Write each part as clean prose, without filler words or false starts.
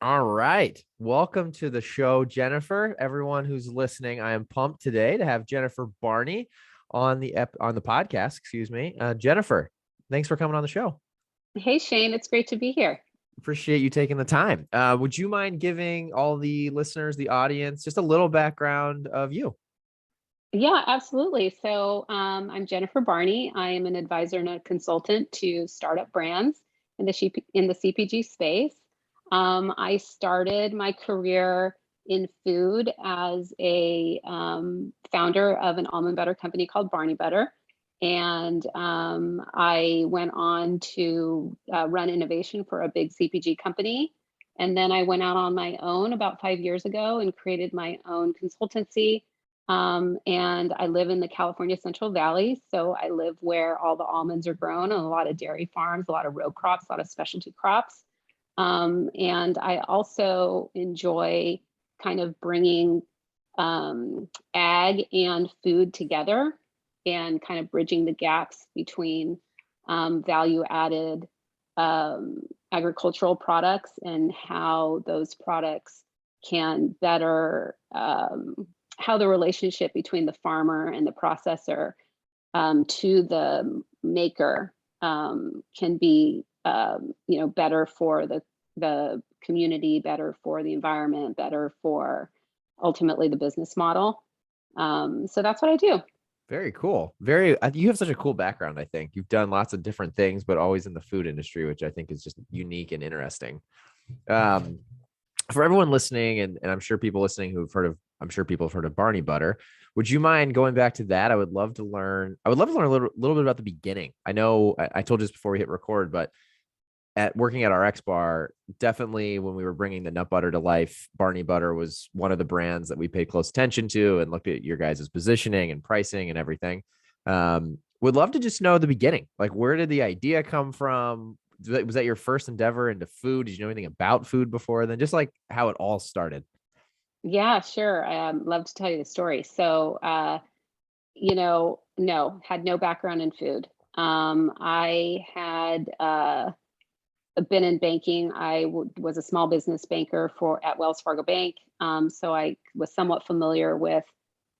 All right. Welcome to the show, Jennifer. Everyone who's listening, I am pumped today to have Jennifer Barney on the podcast, excuse me. Jennifer, thanks for coming on the show. Hey Shane, it's great to be here. Appreciate you taking the time. Would you mind giving all the listeners, the audience, just a little background of you? Yeah, absolutely. I'm Jennifer Barney. I am an advisor and a consultant to startup brands in the CPG space. I started my career in food as a founder of an almond butter company called Barney Butter. And I went on to run innovation for a big CPG company. And then I went out on my own about 5 years ago and created my own consultancy. And I live in the California Central Valley. So I live where all the almonds are grown and a lot of dairy farms, a lot of row crops, a lot of specialty crops. And I also enjoy kind of bringing ag and food together and kind of bridging the gaps between value added agricultural products and how those products can better, how the relationship between the farmer and the processor to the maker can be, better for the community, better for the environment, better for ultimately the business model. So that's what I do. Very cool. You have such a cool background, I think. You've done lots of different things, but always in the food industry, which I think is just unique and interesting. Um, for everyone listening, and I'm sure people have heard of Barney Butter. Would you mind going back to that? I would love to learn a little bit about the beginning. I know I told you this before we hit record, but at working at our X bar, definitely when we were bringing the nut butter to life, Barney Butter was one of the brands that we paid close attention to and looked at your guys' positioning and pricing and everything. Would love to just know the beginning. Like, where did the idea come from? Was that your first endeavor into food? Did you know anything about food before then? Just like how it all started. Yeah, sure. I love to tell you the story. No, had no background in food. I had been in banking. Was a small business banker at Wells Fargo Bank. So I was somewhat familiar with,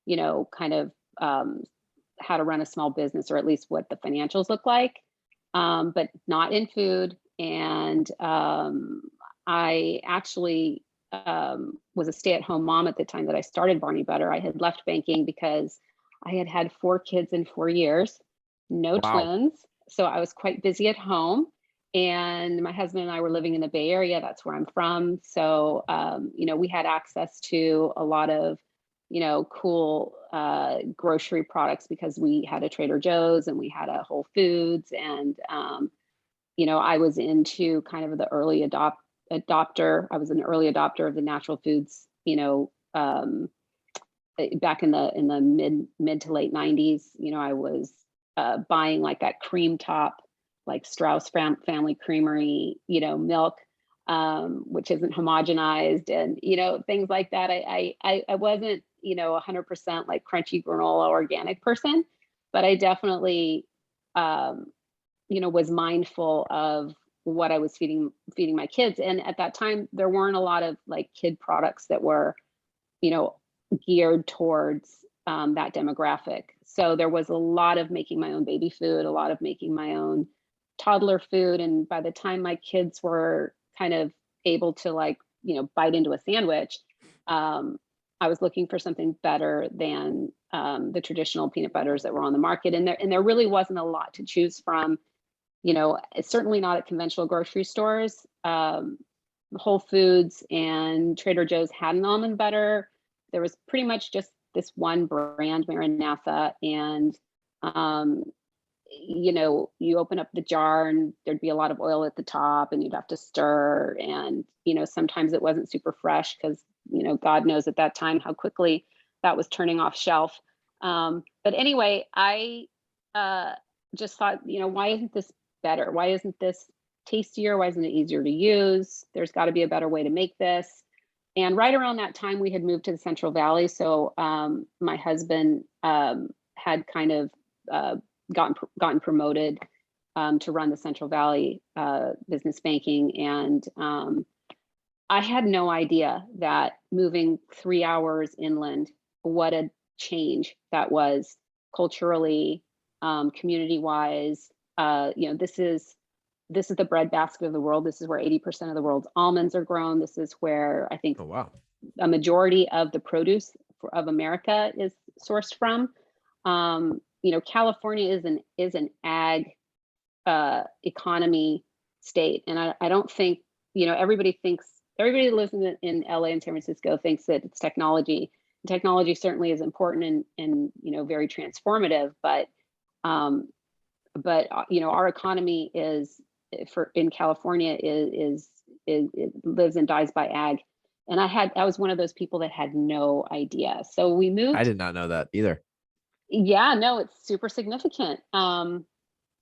kind of how to run a small business, or at least what the financials look like, but not in food. And I actually was a stay-at-home mom at the time that I started Barney Butter. I had left banking because I had had 4 kids in 4 years, no Wow. twins. So I was quite busy at home. And my husband and I were living in the Bay Area. That's where I'm from. So, we had access to a lot of, cool grocery products because we had a Trader Joe's and we had a Whole Foods. And, I was into kind of the adopter. I was an early adopter of the natural foods, back in the mid to late 90s. I was buying like that cream top, like Strauss Family Creamery, milk, which isn't homogenized, and things like that. I wasn't 100% like crunchy granola organic person, but I definitely was mindful of what I was feeding my kids. And at that time, there weren't a lot of like kid products that were, you know, geared towards that demographic. So there was a lot of making my own baby food, a lot of making my own toddler food. And by the time my kids were kind of able to like, bite into a sandwich, I was looking for something better than the traditional peanut butters that were on the market. And there really wasn't a lot to choose from. It's certainly not at conventional grocery stores. Whole Foods and Trader Joe's had an almond butter. There was pretty much just this one brand, Maranatha, and you open up the jar and there'd be a lot of oil at the top and you'd have to stir. And, sometimes it wasn't super fresh because, God knows at that time how quickly that was turning off shelf. But anyway, I just thought, why isn't this better? Why isn't this tastier? Why isn't it easier to use? There's got to be a better way to make this. And right around that time, we had moved to the Central Valley. So my husband had kind of gotten promoted to run the Central Valley business banking, and I had no idea that moving 3 hours inland, what a change that was culturally, community wise. This is the breadbasket of the world. This is where 80% of the world's almonds are grown. This is where I think Oh, wow. a majority of the produce of America is sourced from. California is an ag economy state, and I don't think everybody that lives in LA and San Francisco thinks that it's technology. Technology certainly is important and very transformative, um, but our economy is for in California is it lives and dies by ag. And I was one of those people that had no idea. So we I moved. did not know that either. Yeah, no, it's super significant.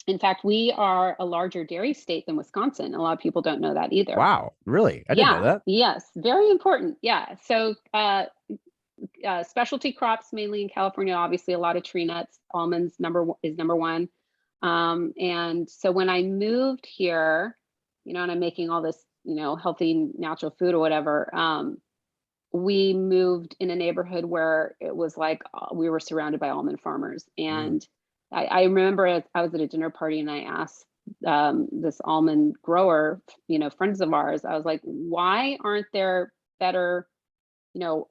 In fact, we are a larger dairy state than Wisconsin. A lot of people don't know that either. Wow. Really? I didn't know Yeah, that. yes, very important. Yeah. So specialty crops mainly in California, obviously a lot of tree nuts, almonds is number one. And so when I moved here, and I'm making all this, healthy natural food or whatever, we moved in a neighborhood where it was like we were surrounded by almond farmers. Mm. And I remember I was at a dinner party and I asked this almond grower, friends of ours, I was like, why aren't there better,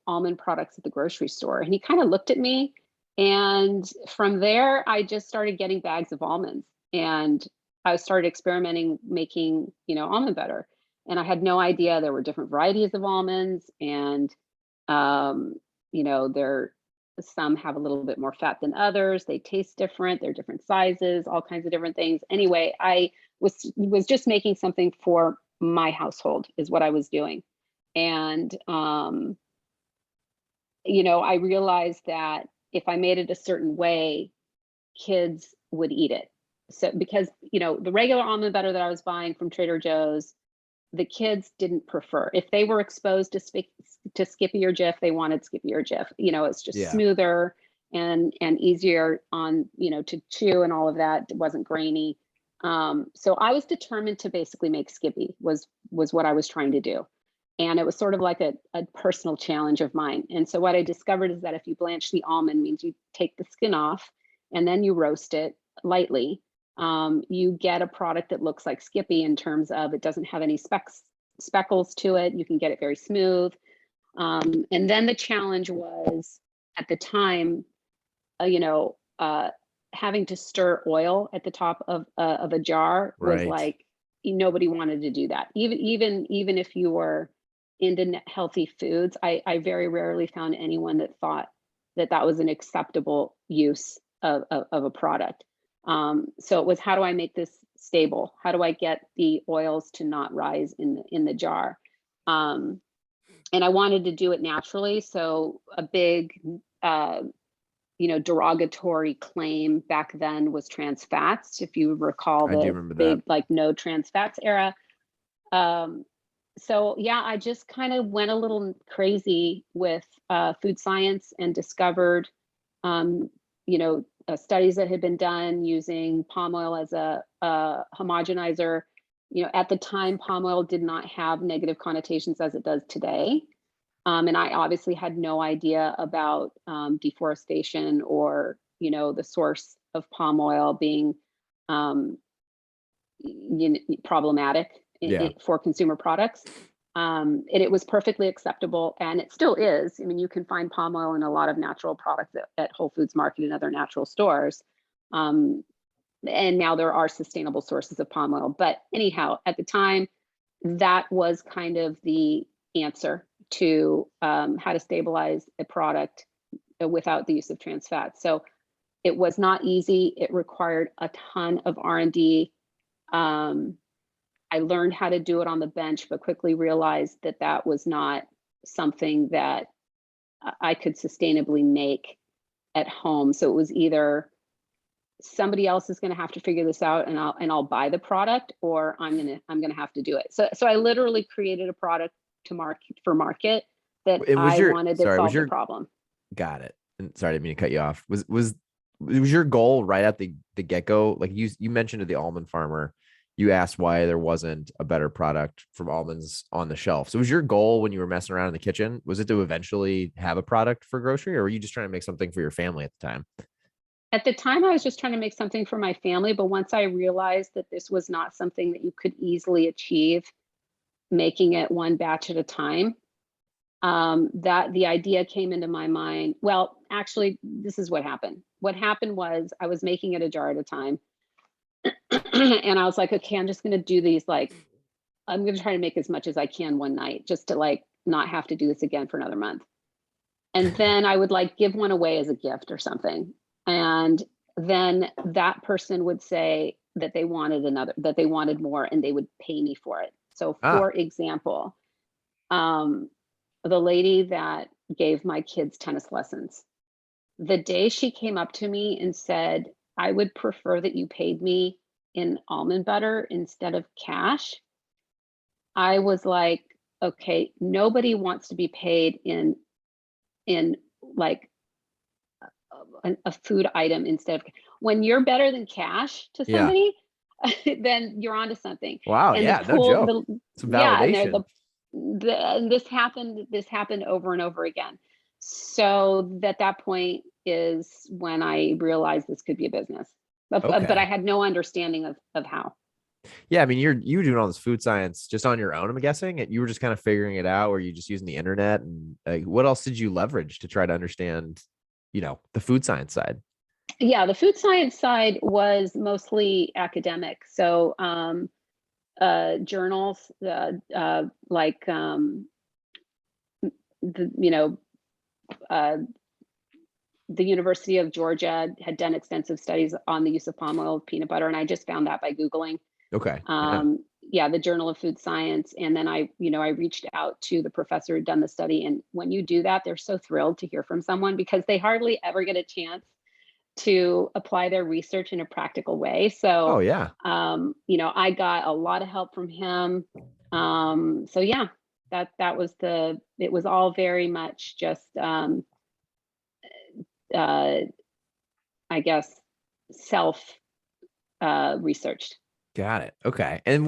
almond products at the grocery store? And he kind of looked at me. And from there, I just started getting bags of almonds and I started experimenting making, almond butter. And I had no idea there were different varieties of almonds. And, um, there some have a little bit more fat than others. They taste different. They're different sizes, all kinds of different things. Anyway, I was just making something for my household is what I was doing. And I realized that if I made it a certain way, kids would eat it. So because, the regular almond butter that I was buying from Trader Joe's, the kids didn't prefer. If they were exposed to Skippy or Jif, they wanted Skippy or Jif. It's just Yeah. smoother and easier on, to chew and all of that. It wasn't grainy. So I was determined to basically make Skippy was what I was trying to do. And it was sort of like a personal challenge of mine. And so what I discovered is that if you blanch the almond, means you take the skin off and then you roast it lightly, you get a product that looks like Skippy in terms of it doesn't have any speckles to it. You can get it very smooth. And then the challenge was at the time, having to stir oil at the top of a jar was Right. like nobody wanted to do that. Even if you were into healthy foods, I very rarely found anyone that thought that was an acceptable use of a product. So it was, how do I make this stable? How do I get the oils to not rise in the jar? And I wanted to do it naturally. So a big, derogatory claim back then was trans fats. If you recall I do the remember that. big, like, no trans fats era. Um, so yeah, I just kind of went a little crazy with food science and discovered, studies that had been done using palm oil as a homogenizer. At the time, palm oil did not have negative connotations as it does today. And I obviously had no idea about deforestation or, the source of palm oil being um, problematic Yeah. for consumer products. And it was perfectly acceptable, and it still is. I mean, you can find palm oil in a lot of natural products at Whole Foods Market and other natural stores. Um, and now there are sustainable sources of palm oil. But anyhow, at the time, that was kind of the answer to how to stabilize a product without the use of trans fats. So it was not easy. It required a ton of R&D. I learned how to do it on the bench, but quickly realized that was not something that I could sustainably make at home. So it was either somebody else is going to have to figure this out and I'll buy the product, or I'm going to have to do it. So I literally created a product to market that And I wanted to was solve the your, problem. got it. And sorry, I didn't mean to cut you off. Was your goal right at the get-go? Like you mentioned to the almond farmer, you asked why there wasn't a better product from almonds on the shelf. So was your goal when you were messing around in the kitchen, was it to eventually have a product for grocery, or were you just trying to make something for your family at the time? At the time, I was just trying to make something for my family, but once I realized that this was not something that you could easily achieve, making it one batch at a time, that the idea came into my mind. Well, actually, this is what happened. What happened was I was making it a jar at a time. And I was like, okay, I'm just going to do these, like, I'm going to try to make as much as I can one night just to like not have to do this again for another month. And then I would like give one away as a gift or something. And then that person would say that they wanted another, that they wanted more, and they would pay me for it. So Ah, for example, um, the lady that gave my kids tennis lessons, the day she came up to me and said, I would prefer that you paid me in almond butter instead of cash, I was like, okay, nobody wants to be paid in like a food item instead of, when you're better than cash to yeah. somebody, then you're onto something. Wow. And the Yeah. No pool, joke. the Some yeah, and they're validation. and this happened over and over again. So that point is when I realized this could be a business. But I Okay. had no understanding of how. Yeah. I mean, you were doing all this food science just on your own, I'm guessing. And you were just kind of figuring it out, or you just using the internet. And what else did you leverage to try to understand, the food science side? Yeah, the food science side was mostly academic. So journals, like the uh, the University of Georgia had done extensive studies on the use of palm oil with peanut butter, and I just found that by Googling. Okay. Yeah. Yeah, the Journal of Food Science, and then I reached out to the professor who'd done the study, and when you do that, they're so thrilled to hear from someone because they hardly ever get a chance to apply their research in a practical way. Oh, So, yeah. I got a lot of help from him. So yeah, that was it was all very much just, uh, I guess, self researched. Got it. Okay. And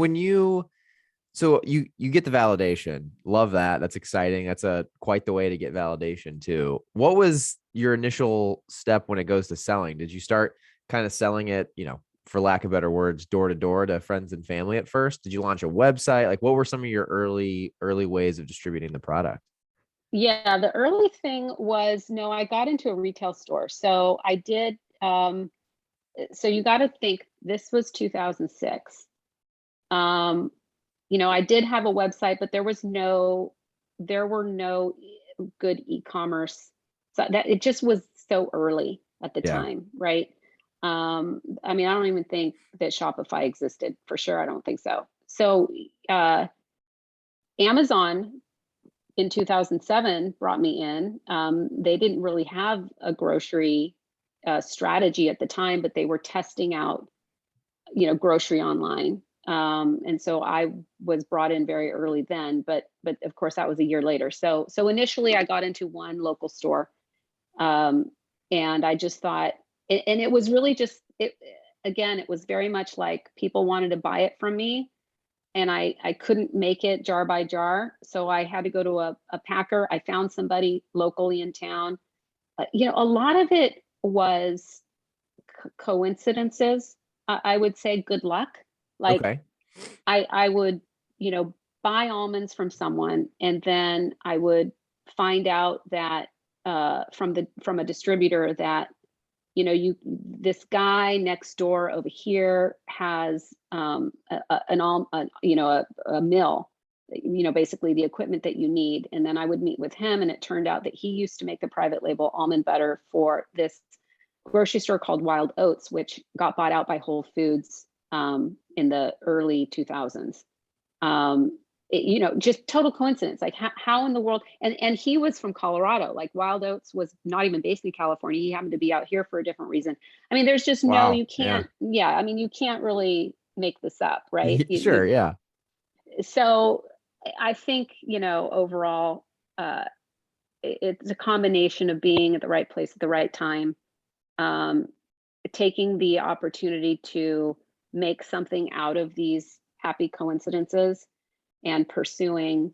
so you get the validation. Love that. That's exciting. That's a quite the way to get validation too. What was your initial step when it goes to selling? Did you start kind of selling it, for lack of better words, door to door to friends and family at first? Did you launch a website? Like what were some of your early ways of distributing the product? Yeah, the early thing was, no, I got into a retail store. So I did. So you got to think this was 2006. Um, I did have a website, but there were no good e-commerce. So that it just was so early at the Yeah. time, right? I mean, I don't even think that Shopify existed for sure. I don't think so. So uh, Amazon in 2007 brought me in. They didn't really have a grocery strategy at the time, but they were testing out, grocery online. And so I was brought in very early then, but of course that was a year later. So initially I got into one local store, um, and I just thought, and it was really just it. Again, it was very much like people wanted to buy it from me, and I couldn't make it jar by jar, so I had to go to a packer. I found somebody locally in town. A lot of it was coincidences. I would say good luck. Like Okay. I would, buy almonds from someone, and then I would find out that from a distributor that, you this guy next door over here has a mill, basically the equipment that you need. And then I would meet with him, and it turned out that he used to make the private label almond butter for this grocery store called Wild Oats, which got bought out by Whole Foods in the early 2000s. Just total coincidence. Like how in the world? And he was from Colorado. Like Wild Oats was not even based in California. He happened to be out here for a different reason. I mean, there's just no, Wow. you Yeah. can't. Yeah, I mean, you can't really make this up, right? Sure. Yeah. So I think overall, it's a combination of being at the right place at the right time, um, taking the opportunity to make something out of these happy coincidences and pursuing,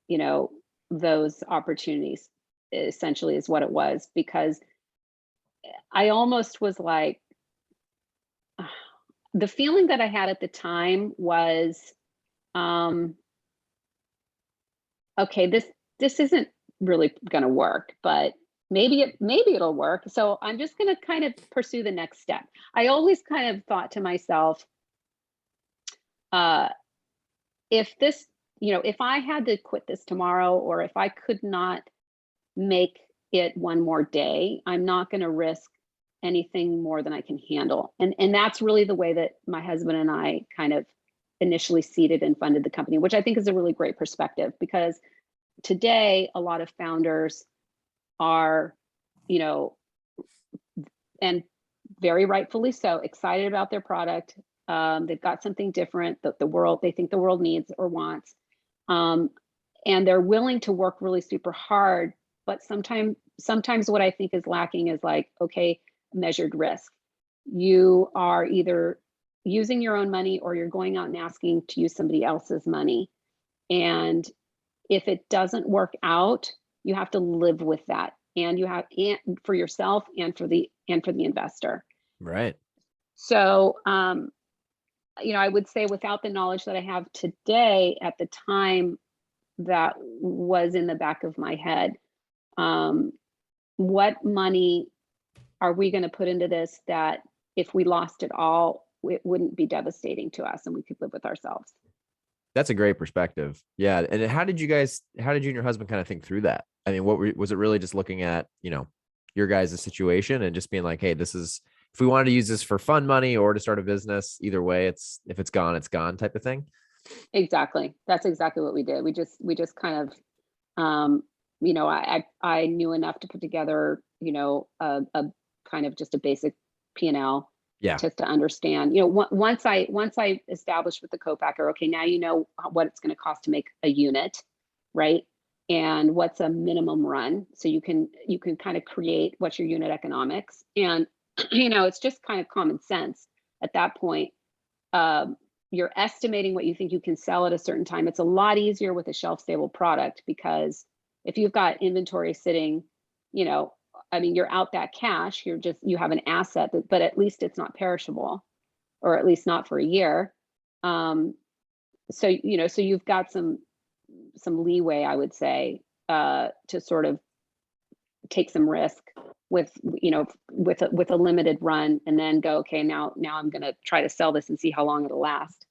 you know, those opportunities essentially is what it was. Because I almost was like, the feeling that I had at the time was, um, okay, this isn't really going to work, but maybe it'll work. So I'm just going to kind of pursue the next step. I always kind of thought to myself, uh, if this, you know, if I had to quit this tomorrow, or if I could not make it one more day, I'm not going to risk anything more than I can handle. And that's really the way that my husband and I kind of initially seeded and funded the company, which I think is a really great perspective, because today a lot of founders are, you know, and very rightfully so, excited about their product. They've got something different that they think the world needs or wants. Um, and they're willing to work really super hard. But sometimes what I think is lacking is like, okay, measured risk. You are either using your own money, or you're going out and asking to use somebody else's money. And if it doesn't work out, you have to live with that. And you have, and for yourself and for the investor. Right. So you know, I would say without the knowledge that I have today, at the time that was in the back of my head, what money are we going to put into this that if we lost it all, it wouldn't be devastating to us and we could live with ourselves? That's a great perspective. Yeah. And how did you and your husband kind of think through that? I mean, was it really just looking at, you know, your guys' situation and just being like, hey, this is, if we wanted to use this for fun money or to start a business, either way, if it's gone type of thing? Exactly. That's exactly what we did. We just kind of, you know, I knew enough to put together, you know, a kind of just a basic P&L, Yeah. just to understand, you know, once I established with the CoPacker, okay, now you know what it's going to cost to make a unit, right? And what's a minimum run, so you can kind of create what's your unit economics. And you know, it's just kind of common sense at that point. You're estimating what you think you can sell at a certain time. It's a lot easier with a shelf stable product, because if you've got inventory sitting, you know, I mean, you're out that cash, you have an asset, but at least it's not perishable, or at least not for a year. So, you know, so you've got some leeway, I would say, to sort of take some risk with, you know, with a limited run, and then go, okay, now I'm going to try to sell this and see how long it'll last.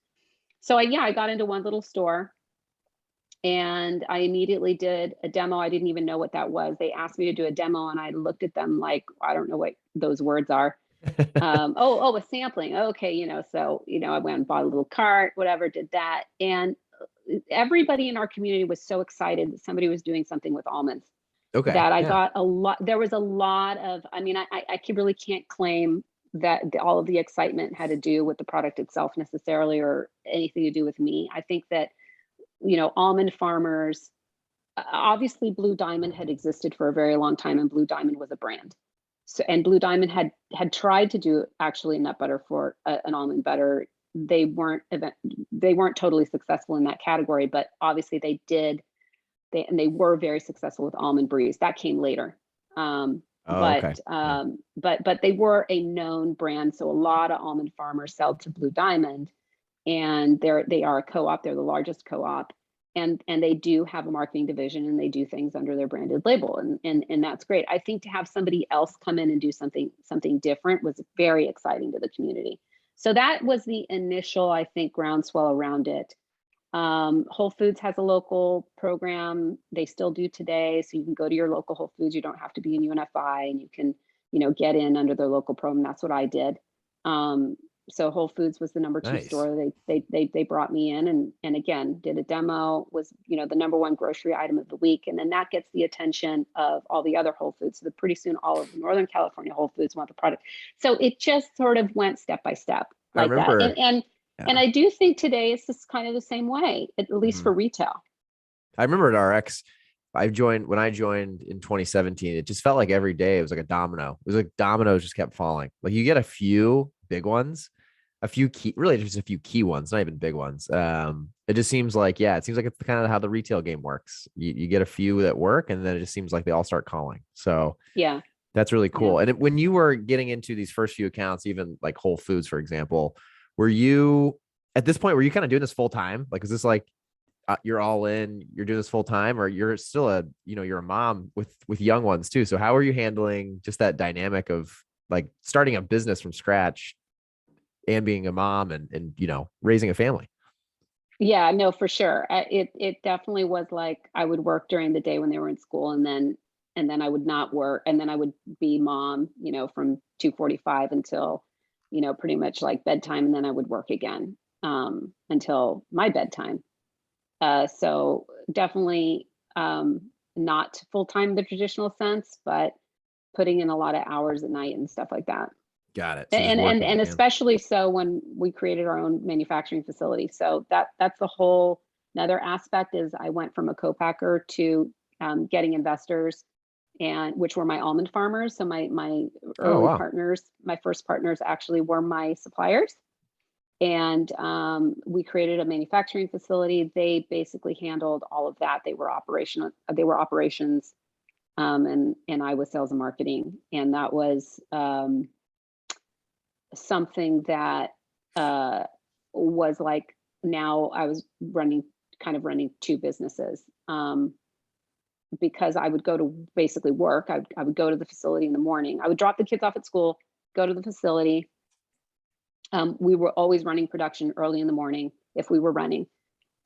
So I got into one little store, and I immediately did a demo. I didn't even know what that was. They asked me to do a demo, and I looked at them like, I don't know what those words are. A sampling. Okay, you know, so, you know, I went and bought a little cart, whatever, did that. And everybody in our community was so excited that somebody was doing something with almonds, Okay. that I Yeah. got a lot. There was a lot of, I mean, really can't claim that all of the excitement had to do with the product itself necessarily, or anything to do with me. I think that, you know, almond farmers, obviously Blue Diamond had existed for a very long time, and Blue Diamond was a brand. So, and Blue Diamond had tried to do actually nut butter for an almond butter. They weren't totally successful in that category, but obviously they did. They were very successful with almond breeze. That came later. Oh, okay. But they were a known brand. So a lot of almond farmers sell to Blue Diamond, and they are a co-op. They're the largest co-op, and they do have a marketing division, and they do things under their branded label, and that's great. I think to have somebody else come in and do something different was very exciting to the community. So that was the initial, I think, groundswell around it. Whole Foods has a local program. They still do today. So you can go to your local Whole Foods. You don't have to be in UNFI, and you can, you know, get in under their local program. That's what I did. So Whole Foods was the number 2 Nice. store. They brought me in, and again, did a demo, was, you know, the number 1 grocery item of the week. And then that gets the attention of all the other Whole Foods. So pretty soon all of the Northern California Whole Foods want the product. So it just sort of went step by step like that. And I do think today it's just kind of the same way, at least for retail. I remember at RX, when I joined in 2017, it just felt like every day it was like a domino. It was like dominoes just kept falling. Like you get a few big ones, a few key, really just a few key ones, not even big ones. It just seems like, yeah, it seems like it's kind of how the retail game works. You get a few that work, and then it just seems like they all start calling. So Yeah. that's really Yeah. cool. And when you were getting into these first few accounts, even like Whole Foods, for example, were you at this point, were you kind of doing this full time? Like, is this like you're all in, you're doing this full time, or you're still you're a mom with young ones too. So how are you handling just that dynamic of like starting a business from scratch and being a mom and raising a family? Yeah, no, for sure. It definitely was like I would work during the day when they were in school, and then I would not work, and then I would be mom, from 2:45 until, pretty much like bedtime, and then I would work again until my bedtime. So definitely not full time in the traditional sense, but putting in a lot of hours at night and stuff like that. Got it. So just And working and again. especially so when we created our own manufacturing facility. So that's the whole another aspect is I went from a co-packer to getting investors, and which were my almond farmers. So my Oh, early wow. partners, my first partners actually were my suppliers. And we created a manufacturing facility. They basically handled all of that. They were operational. They were operations, and I was sales and marketing. And that was something that uh, was like now I was running two businesses because I would go to basically work. I would go to the facility in the morning. I would drop the kids off at school, go to the facility. We were always running production early in the morning if we were running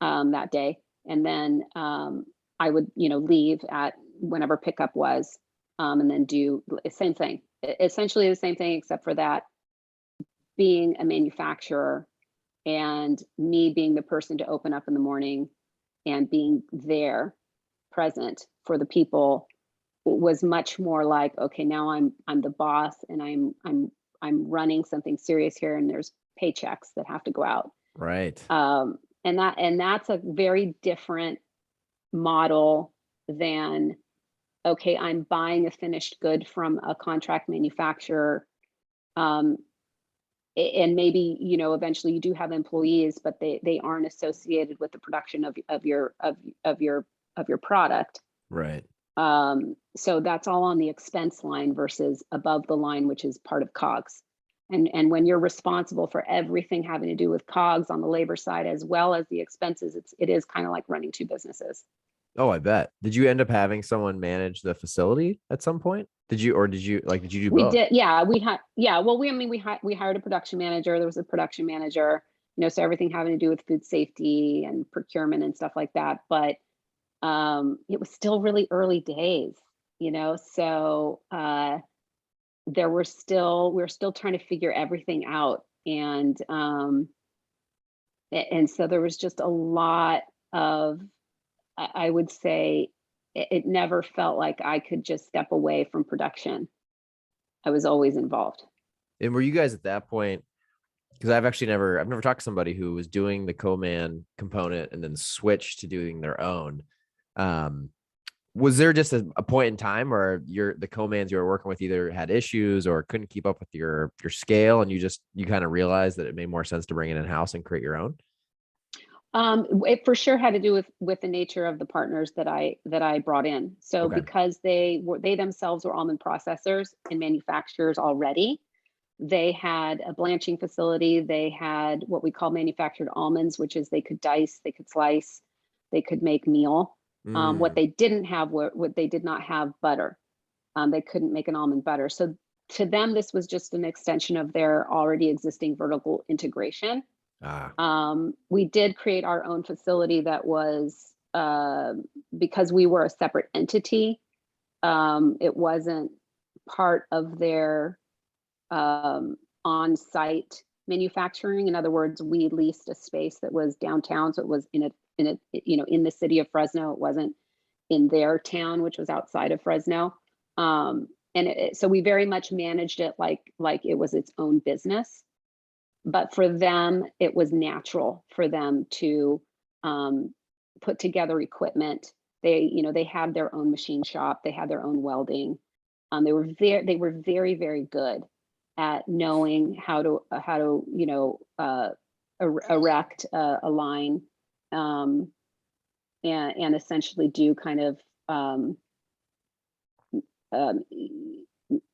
that day. And then I would, leave at whenever pickup was, and then do the same thing, essentially the same thing, except for that being a manufacturer and me being the person to open up in the morning and being there present for the people was much more like, okay, now I'm the boss, and I'm running something serious here, and there's paychecks that have to go out. Right. And that's a very different model than, okay, I'm buying a finished good from a contract manufacturer. um, and maybe, eventually you do have employees, but they aren't associated with the production of your product. Right. So that's all on the expense line versus above the line, which is part of COGS. And when you're responsible for everything having to do with COGS on the labor side as well as the expenses, it is kind of like running two businesses. Oh, I bet. Did you end up having someone manage the facility at some point? Did you do We both? did, yeah, yeah. Well, we hired a production manager. There was a production manager, so everything having to do with food safety and procurement and stuff like that. But it was still really early days, so we were still trying to figure everything out. And so there was just a lot of, I would say, it never felt like I could just step away from production. I was always involved. And were you guys at that point? Because I've never talked to somebody who was doing the co-man component and then switched to doing their own. Um, was there just a point in time where the co-mans you were working with either had issues or couldn't keep up with your scale, and you kind of realized that it made more sense to bring it in house and create your own? It for sure had to do with the nature of the partners that I brought in. So Okay. because they themselves were almond processors and manufacturers already, they had a blanching facility. They had what we call manufactured almonds, which is they could dice, they could slice, they could make meal. What Mm, they didn't have, what they did not have, butter. They couldn't make an almond butter. So to them, this was just an extension of their already existing vertical integration. ah, We did create our own facility that was, because we were a separate entity. It wasn't part of their on-site manufacturing. In other words, we leased a space that was downtown, so it was in the city of Fresno. It wasn't in their town, which was outside of Fresno. So we very much managed it like it was its own business. But for them, it was natural for them to put together equipment. They had their own machine shop. They had their own welding. They were very, very good. at knowing how to erect a line, and essentially do kind of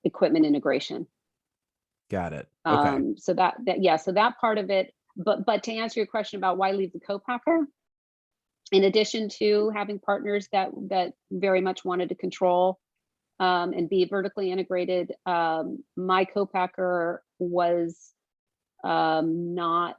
equipment integration. Got it. Okay. So that part of it. But to answer your question about why leave the CoPacker, in addition to having partners that very much wanted to control and be vertically integrated, my CoPacker was not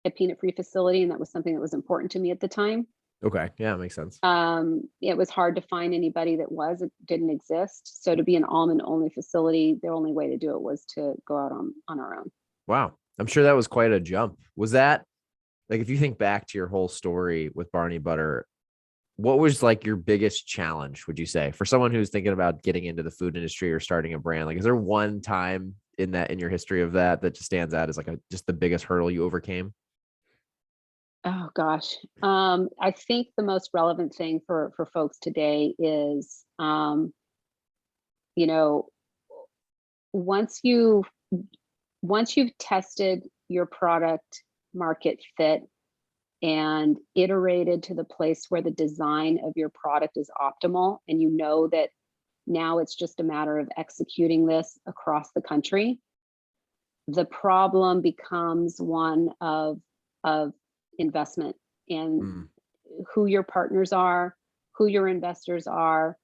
a peanut-free facility, and that was something that was important to me at the time. Okay. Yeah, makes sense. It was hard to find anybody that was. It didn't exist. So to be an almond-only facility, the only way to do it was to go out on our own. Wow. I'm sure that was quite a jump. Was that, like, if you think back to your whole story with Barney Butter, what was like your biggest challenge, would you say, for someone who's thinking about getting into the food industry or starting a brand? Like, is there one time in your history of that just stands out as like just the biggest hurdle you overcame? Oh gosh. I think the most relevant thing for folks today is, you know, once you've tested your product market fit and iterated to the place where the design of your product is optimal, and you know that now it's just a matter of executing this across the country, the problem becomes one of investment and Mm, who your partners are, who your investors are,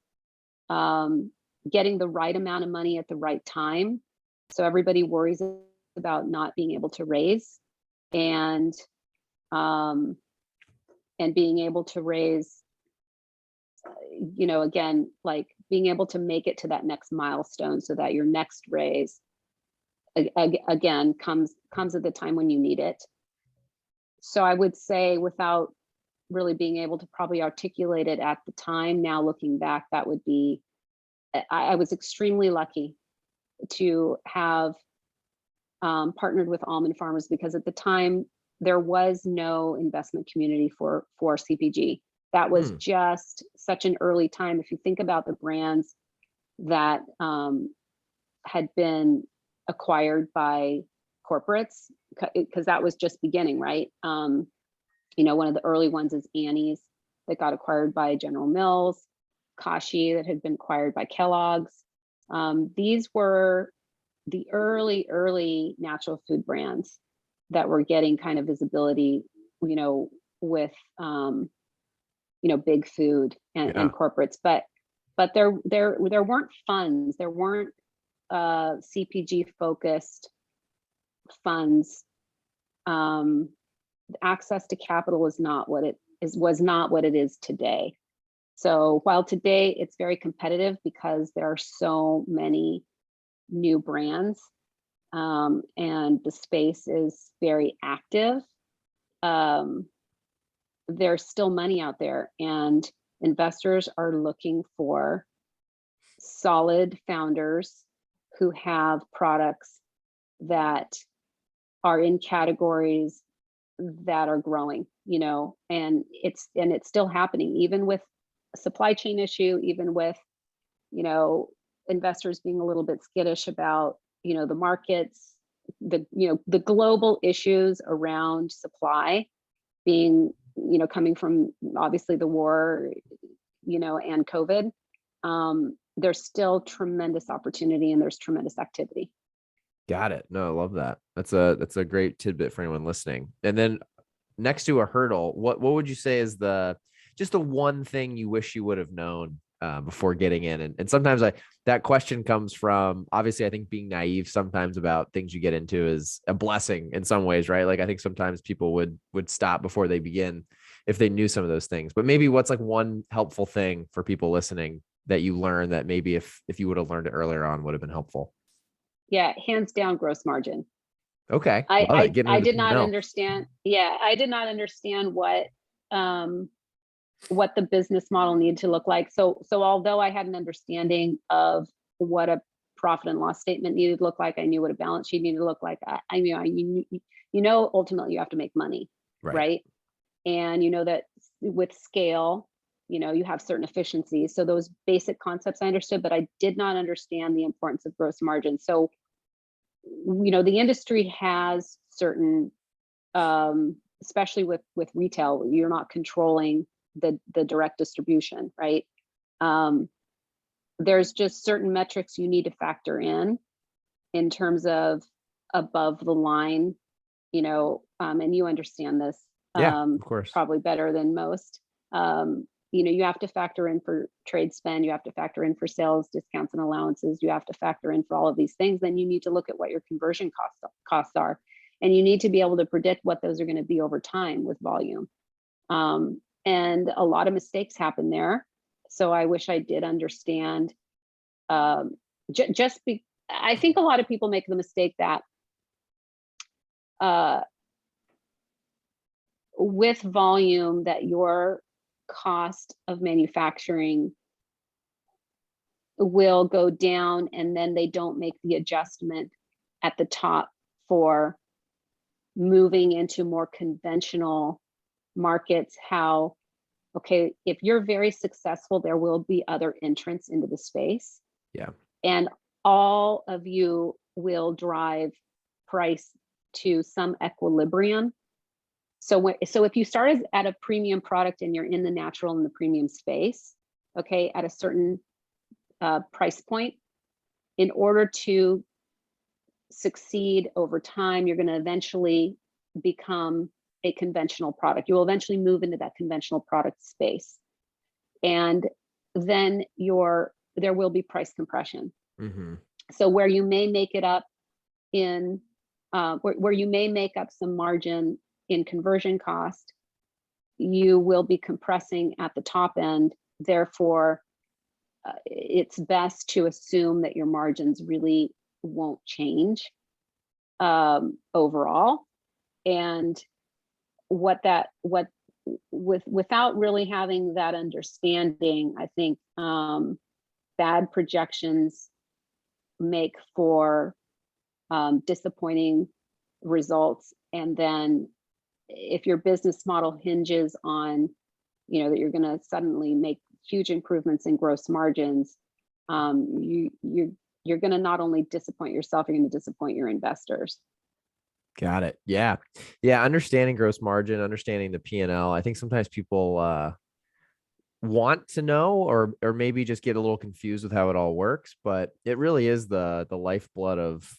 getting the right amount of money at the right time. So everybody worries about not being able to raise, and being able to raise, again, like being able to make it to that next milestone so that your next raise again comes at the time when you need it. So I would say, without really being able to probably articulate it at the time, now looking back, that would be, I was extremely lucky to have partnered with almond farmers, because at the time there was no investment community for CPG. That was mm, just such an early time. If you think about the brands that had been acquired by corporates, because that was just beginning, right? One of the early ones is Annie's, that got acquired by General Mills, Kashi, that had been acquired by Kellogg's. These were the early natural food brands that were getting kind of visibility, with big food and yeah. corporates. But there weren't funds, there weren't CPG focused funds. Access to capital was not what it is today. So while today it's very competitive because there are so many new brands, and the space is very active, there's still money out there, and investors are looking for solid founders who have products that are in categories that are growing, and it's still happening, even with a supply chain issue, even with, investors being a little bit skittish about, the markets, the global issues around supply being, coming from obviously the war, and COVID. There's still tremendous opportunity, and there's tremendous activity. Got it. No, I love that. That's a great tidbit for anyone listening. And then next to a hurdle, what would you say is just the one thing you wish you would have known before getting in? And sometimes that question comes from, obviously, I think being naive sometimes about things you get into is a blessing in some ways, right? Like, I think sometimes people would stop before they begin if they knew some of those things. But maybe what's like one helpful thing for people listening that you learned that maybe if you would have learned it earlier on would have been helpful? Yeah, hands down, gross margin. Okay. I Love it. Getting I into the did not P&L. understand. Yeah, I did not understand what the business model needed to look like. So although I had an understanding of what a profit and loss statement needed to look like, I knew what a balance sheet needed to look like. I knew, ultimately you have to make money, Right. right? And that with scale, you have certain efficiencies. So those basic concepts I understood, but I did not understand the importance of gross margin. So the industry has certain, especially with retail, you're not controlling the direct distribution, right? There's just certain metrics you need to factor in terms of above the line, and you understand this Yeah, of course. probably better than most. You have to factor in for trade spend, you have to factor in for sales discounts and allowances, you have to factor in for all of these things. Then you need to look at what your conversion costs are, and you need to be able to predict what those are going to be over time with volume. And a lot of mistakes happen there. So I wish I did understand. I think a lot of people make the mistake that with volume, that your cost of manufacturing will go down, and then they don't make the adjustment at the top for moving into more conventional markets. Okay, if you're very successful, there will be other entrants into the space. Yeah. And all of you will drive price to some equilibrium. So if you start at a premium product and you're in the natural and the premium space, okay, at a certain price point, in order to succeed over time, you're going to eventually become a conventional product. You will eventually move into that conventional product space. And then there will be price compression. Mm-hmm. So where you may make it up where you may make up some margin in conversion cost, you will be compressing at the top end. Therefore, it's best to assume that your margins really won't change overall. And without really having that understanding, I think bad projections make for disappointing results. And then if your business model hinges on, that you're going to suddenly make huge improvements in gross margins, you're going to not only disappoint yourself, you're going to disappoint your investors. Got it. Yeah. Yeah. Understanding gross margin, understanding the P&L. I think sometimes people want to know, or maybe just get a little confused with how it all works, but it really is the lifeblood of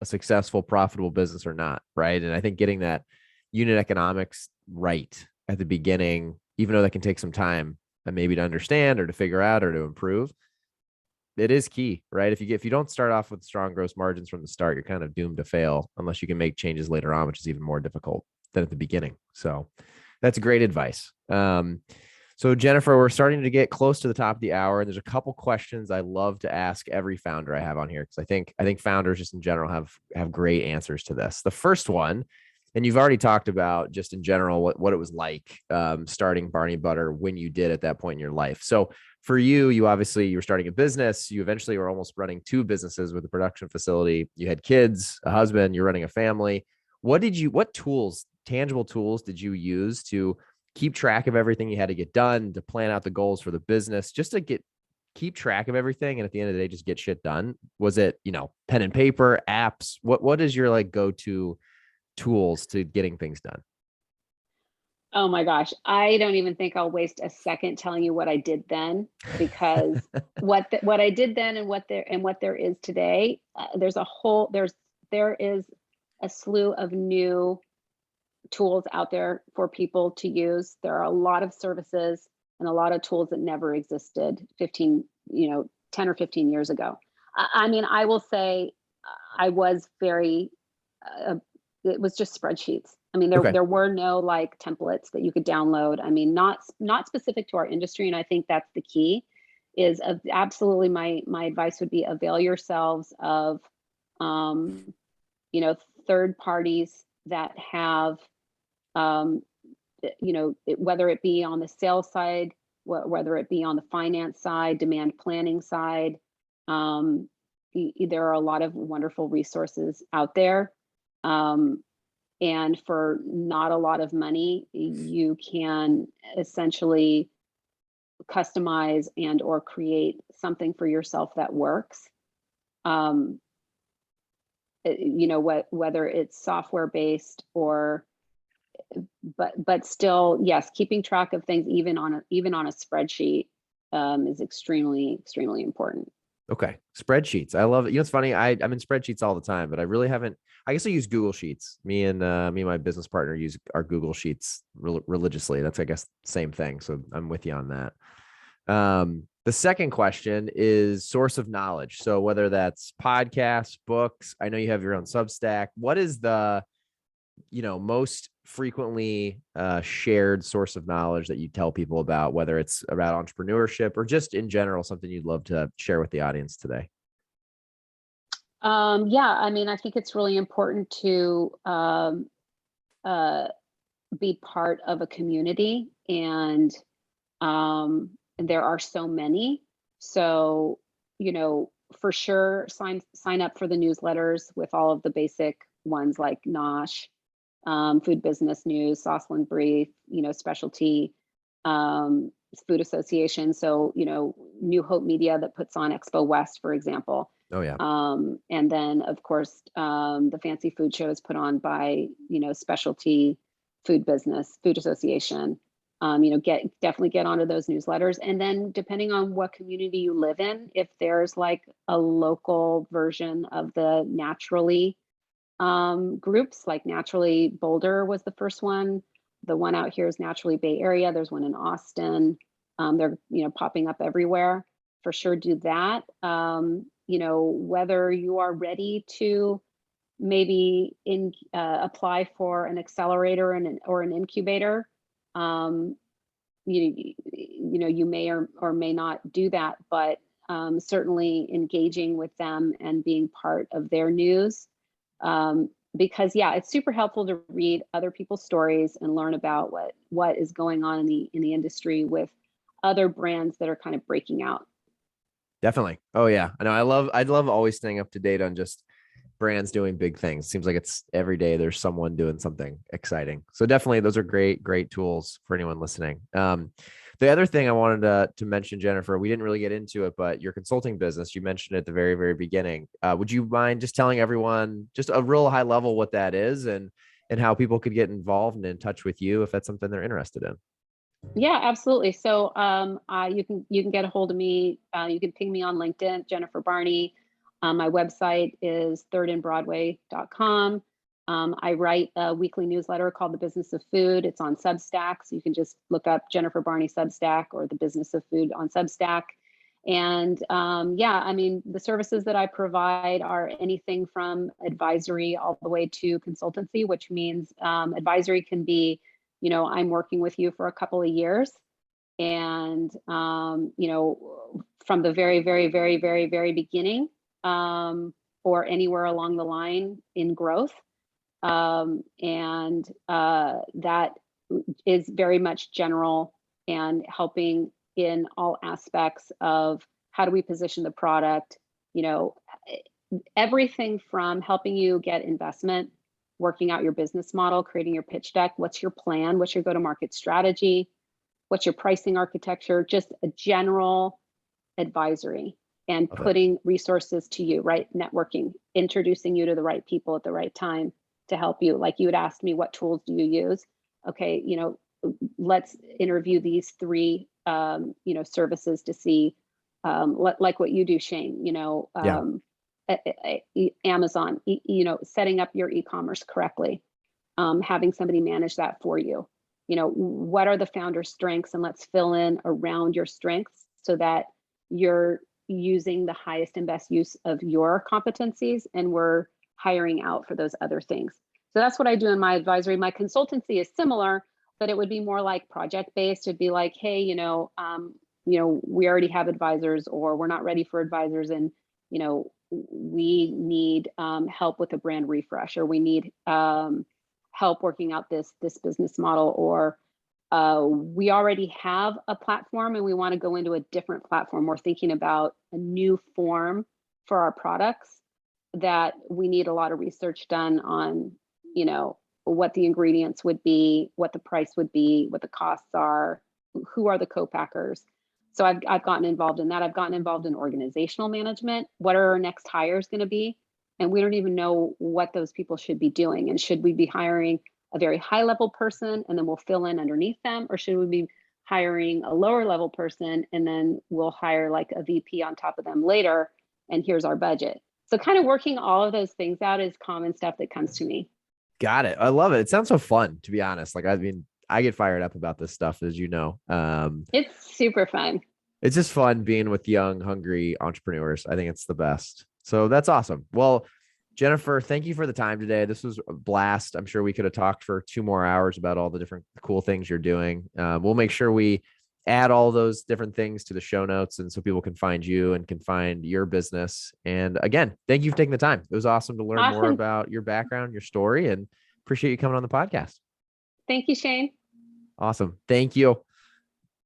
a successful, profitable business or not. Right. And I think getting that unit economics right at the beginning, even though that can take some time and maybe to understand or to figure out or to improve, it is key, right? If you don't start off with strong gross margins from the start, you're kind of doomed to fail unless you can make changes later on, which is even more difficult than at the beginning. So that's great advice. So Jennifer, we're starting to get close to the top of the hour, and there's a couple questions I love to ask every founder I have on here, because I think founders just in general have great answers to this. The first one, and you've already talked about just in general what it was like starting Barney Butter when you did at that point in your life. So for you obviously you were starting a business. You eventually were almost running two businesses with a production facility. You had kids, a husband, you're running a family. What tools, tangible tools, did you use to keep track of everything you had to get done, to plan out the goals for the business, just to keep track of everything, and at the end of the day, just get shit done? Was it, pen and paper, apps? What is your go-to tools to getting things done? Oh my gosh, I don't even think I'll waste a second telling you what I did then, because what I did then and what there is today, there is a slew of new tools out there for people to use. There are a lot of services and a lot of tools that never existed 10 or 15 years ago. I will say I was very, it was just spreadsheets. There were no templates that you could download. Not specific to our industry. And I think that's the key is absolutely my advice would be avail yourselves of, third parties that have, whether it be on the sales side, whether it be on the finance side, demand planning side. There are a lot of wonderful resources out there. And for not a lot of money, you can essentially customize and or create something for yourself that works. whether it's software based or, but still, yes, keeping track of things even on a spreadsheet is extremely important. Okay. Spreadsheets. I love it. It's funny. I'm in spreadsheets all the time, but I really haven't, I guess I use Google Sheets. Me and my business partner use our Google Sheets religiously. That's, I guess, same thing. So I'm with you on that. The second question is source of knowledge. So whether that's podcasts, books, I know you have your own Substack. What is the, most frequently shared source of knowledge that you tell people about, whether it's about entrepreneurship or just in general, something you'd love to share with the audience today? Yeah, I mean, I think it's really important to be part of a community, and there are so many. So, for sure, sign up for the newsletters with all of the basic ones like Nosh, Food Business News, Sauceland Brief, Specialty, Food Association. So, New Hope Media that puts on Expo West, for example. Oh yeah. And then of course, the fancy food show is put on by, Specialty Food Business, Food Association. Definitely get onto those newsletters. And then depending on what community you live in, if there's like a local version of the Naturally groups, like Naturally Boulder was the first one. The one out here is Naturally Bay Area. There's one in Austin. They're, popping up everywhere. For sure do that. Whether you are ready to maybe apply for an accelerator or an incubator, you may or may not do that, but certainly engaging with them and being part of their news. Because yeah, it's super helpful to read other people's stories and learn about what is going on in the industry with other brands that are kind of breaking out. Definitely. Oh yeah. I know. I'd love always staying up to date on just brands doing big things. Seems like it's every day there's someone doing something exciting. So definitely those are great tools for anyone listening. The other thing I wanted to mention, Jennifer, we didn't really get into it, but your consulting business, you mentioned at the very beginning. Would you mind just telling everyone just a real high level what that is and how people could get involved and in touch with you if that's something they're interested in? Yeah, absolutely. So you can get a hold of me. You can ping me on LinkedIn, Jennifer Barney. My website is thirdandbroadway.com. I write a weekly newsletter called The Business of Food. It's on Substack. So you can just look up Jennifer Barney Substack or The Business of Food on Substack. And yeah, I mean, the services that I provide are anything from advisory all the way to consultancy, which means advisory can be, I'm working with you for a couple of years. And, from the very beginning, or anywhere along the line in growth. And that is very much general and helping in all aspects of how do we position the product, everything from helping you get investment, working out your business model, creating your pitch deck. What's your plan? What's your go-to-market strategy? What's your pricing architecture? Just a general advisory and putting resources to you, right? Networking, introducing you to the right people at the right time to help you. Like you had asked me, what tools do you use? Okay, let's interview these three, services to see, like what you do, Shane, Yeah. Amazon, setting up your e-commerce correctly, having somebody manage that for you. What are the founder strengths, and let's fill in around your strengths so that you're using the highest and best use of your competencies, and we're hiring out for those other things. So that's what I do in my advisory. My consultancy is similar, but it would be more like project based. It'd be like, hey, we already have advisors, or we're not ready for advisors, and we need help with a brand refresh, or we need help working out this business model, or we already have a platform and we want to go into a different platform. We're thinking about a new form for our products that we need a lot of research done on, what the ingredients would be, what the price would be, what the costs are, who are the co-packers. So I've gotten involved in that. I've gotten involved in organizational management. What are our next hires going to be? and we don't even know what those people should be doing. And should we be hiring a very high level person and then we'll fill in underneath them, or should we be hiring a lower level person and then we'll hire like a VP on top of them later, and here's our budget. So kind of working all of those things out is common stuff that comes to me. Got it. I love it. It sounds so fun, to be honest. Like, I mean, I get fired up about this stuff, as you know. It's super fun. It's just fun being with young, hungry entrepreneurs. I think it's the best. So that's awesome. Well, Jennifer, thank you for the time today. This was a blast. I'm sure we could have talked for 2 more hours about all the different cool things you're doing. We'll make sure we add all those different things to the show notes, and so people can find you and can find your business. And again, thank you for taking the time. It was awesome to learn more about your background, your story, and appreciate you coming on the podcast. Thank you, Shane. Awesome. Thank you.